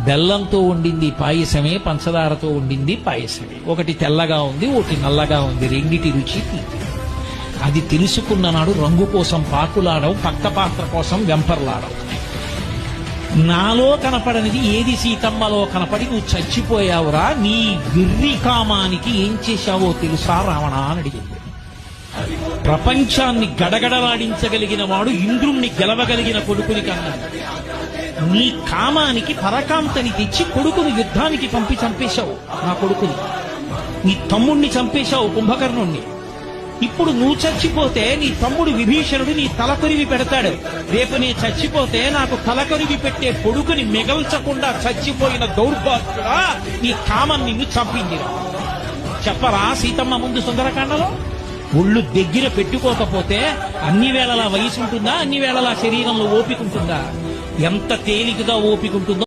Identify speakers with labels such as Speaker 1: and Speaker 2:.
Speaker 1: బెల్లంతో వండింది పాయసమే, పంచదారతో వండింది పాయసమే. ఒకటి తెల్లగా ఉంది, ఒకటి నల్లగా ఉంది, రెండిటి రుచి తీపి. అది తెలుసుకున్న నాడు రంగు కోసం పాకులాడడం, పక్క పాత్ర కోసం వెంపర్లాడడం. నాలో కనపడనిది ఏది సీతమ్మలో కనపడి నువ్వు చచ్చిపోయావురా, నీ విర్రి కామానికి ఏం చేశావో తెలుసా రావణ అని అడిగింది. ప్రపంచాన్ని గడగడలాడించగలిగిన వాడు ఇంద్రుణ్ణి గెలవగలిగిన కొడుకుని కన్నాడు. నీ కామానికి పరకాంతని తెచ్చి కొడుకుని యుద్ధానికి పంపి చంపేశావు. నా కొడుకుని, నీ తమ్ముణ్ణి చంపేశావు, కుంభకర్ణుణ్ణి. ఇప్పుడు నువ్వు చచ్చిపోతే నీ తమ్ముడు విభీషణుడు నీ తలకొరివి పెడతాడు. రేపు నీ చచ్చిపోతే నాకు తలకొరివి పెట్టే కొడుకుని మిగల్చకుండా చచ్చిపోయిన దౌర్భాగ్యుడా, నీ కామం నిన్ను చంపింది. చెప్పరా సీతమ్మ ముందు సుందరకాండలో? ఒళ్ళు దగ్గర పెట్టుకోకపోతే అన్ని వేళలా వయసు ఉంటుందా, అన్ని వేళలా శరీరంలో ఓపిక ఉంటుందా? ఎంత తేలికగా ఓపిక ఉంటుందో